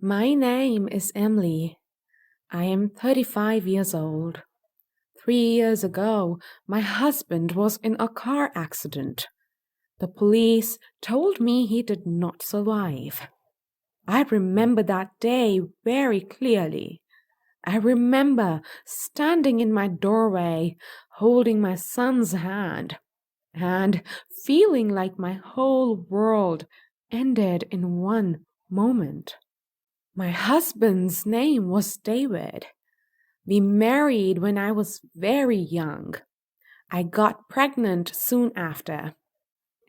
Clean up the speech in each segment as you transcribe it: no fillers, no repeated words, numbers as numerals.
My name is Emily. I am 35 years old. 3 years ago, my husband was in a car accident. The police told me he did not survive. I remember that day very clearly. I remember standing in my doorway, holding my son's hand, and feeling like my whole world ended in one moment. My husband's name was David. We married when I was very young. I got pregnant soon after,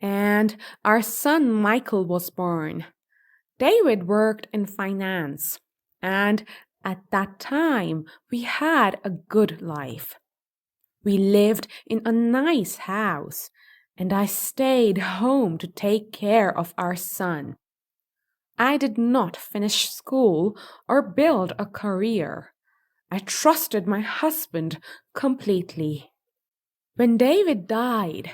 and our son Michael was born. David worked in finance, and at that time we had a good life. We lived in a nice house, and I stayed home to take care of our son. I did not finish school or build a career. I trusted my husband completely. When David died,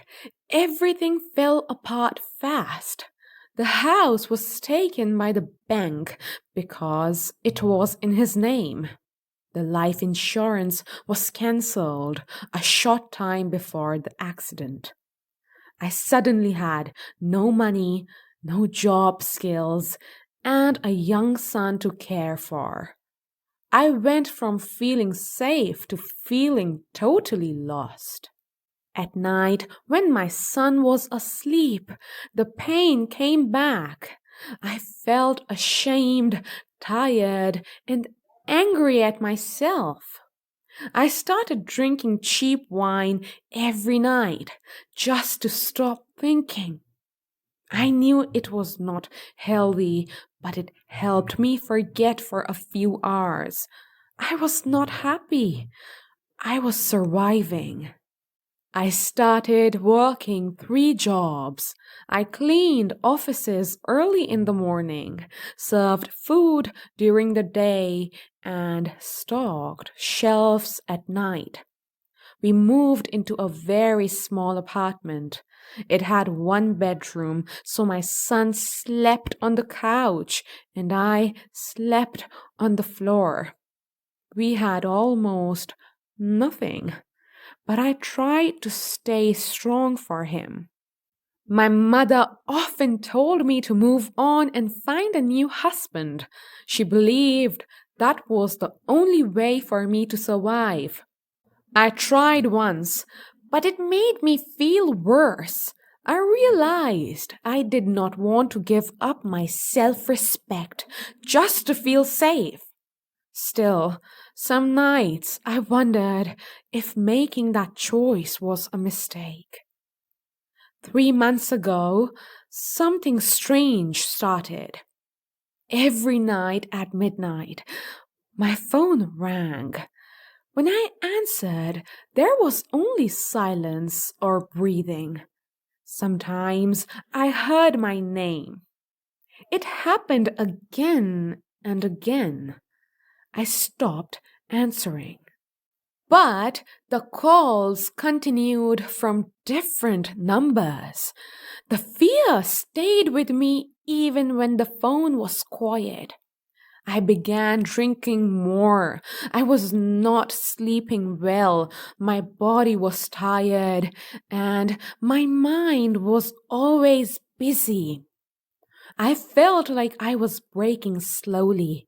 everything fell apart fast. The house was taken by the bank because it was in his name. The life insurance was cancelled a short time before the accident. I suddenly had no money, no job skills, and a young son to care for. I went from feeling safe to feeling totally lost. At night, when my son was asleep, the pain came back. I felt ashamed, tired, and angry at myself. I started drinking cheap wine every night just to stop thinking. I knew it was not healthy, but it helped me forget for a few hours. I was not happy. I was surviving. I started working 3 jobs. I cleaned offices early in the morning, served food during the day, and stocked shelves at night. We moved into a very small apartment. It had 1 bedroom, so my son slept on the couch and I slept on the floor. We had almost nothing, but I tried to stay strong for him. My mother often told me to move on and find a new husband. She believed that was the only way for me to survive. I tried once, but it made me feel worse. I realized I did not want to give up my self-respect just to feel safe. Still, some nights I wondered if making that choice was a mistake. 3 months ago, something strange started. Every night at midnight, my phone rang. When I answered, there was only silence or breathing. Sometimes I heard my name. It happened again and again. I stopped answering. But the calls continued from different numbers. The fear stayed with me even when the phone was quiet. I began drinking more. I was not sleeping well. My body was tired and my mind was always busy. I felt like I was breaking slowly.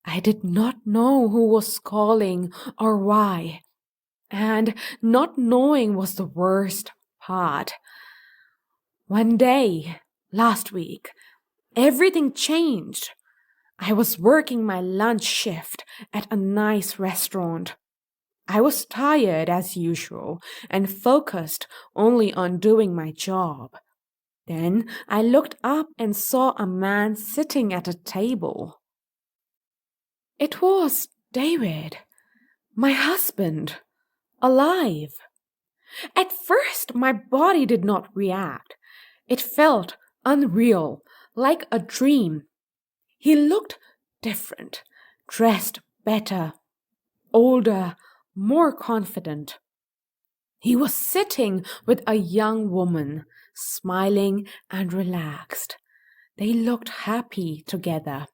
I did not know who was calling or why. And not knowing was the worst part. One day, last week, everything changed. I was working my lunch shift at a nice restaurant. I was tired as usual and focused only on doing my job. Then I looked up and saw a man sitting at a table. It was David, my husband, alive. At first, my body did not react. It felt unreal, like a dream. He looked different, dressed better, older, more confident. He was sitting with a young woman, smiling and relaxed. They looked happy together.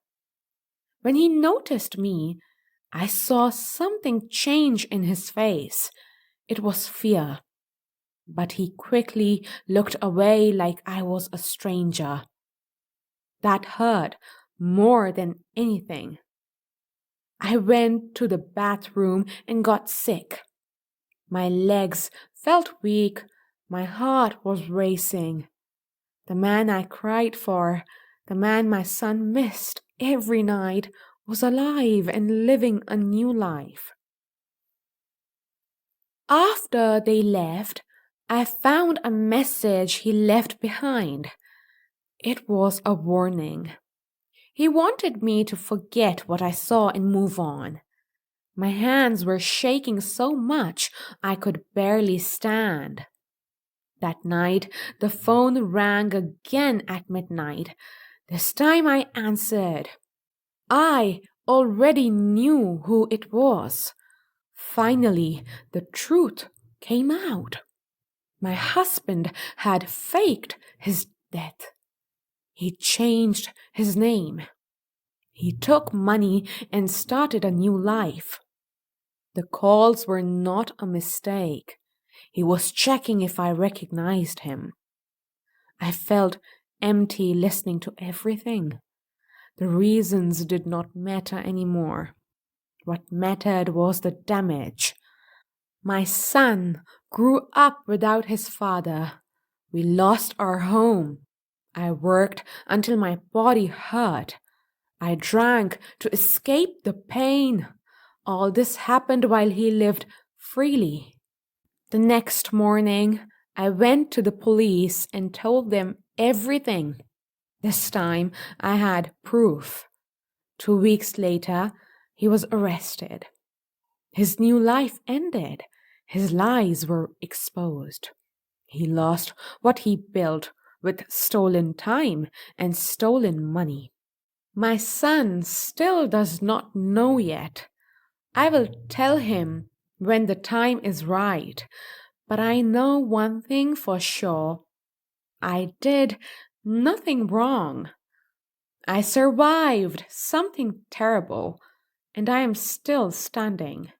When he noticed me, I saw something change in his face. It was fear, but he quickly looked away like I was a stranger. That hurt more than anything. I went to the bathroom and got sick. My legs felt weak. My heart was racing. The man I cried for, the man my son missed every night, was alive and living a new life. After they left, I found a message he left behind. It was a warning. He wanted me to forget what I saw and move on. My hands were shaking so much I could barely stand. That night, the phone rang again at midnight. This time I answered. I already knew who it was. Finally, the truth came out. My husband had faked his death. He changed his name. He took money and started a new life. The calls were not a mistake. He was checking if I recognized him. I felt empty listening to everything. The reasons did not matter anymore. What mattered was the damage. My son grew up without his father. We lost our home. I worked until my body hurt. I drank to escape the pain. All this happened while he lived freely. The next morning, I went to the police and told them everything. This time, I had proof. 2 weeks later, he was arrested. His new life ended. His lies were exposed. He lost what he built with stolen time and stolen money. My son still does not know yet. I will tell him when the time is right. But I know one thing for sure. I did nothing wrong. I survived something terrible, and I am still standing.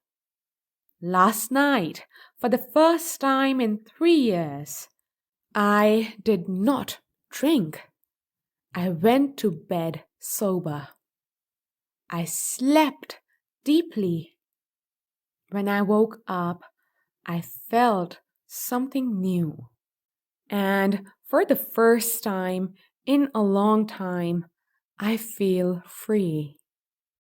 Last night, for the first time in 3 years, I did not drink. I went to bed sober. I slept deeply. When I woke up, I felt something new. And for the first time in a long time, I feel free.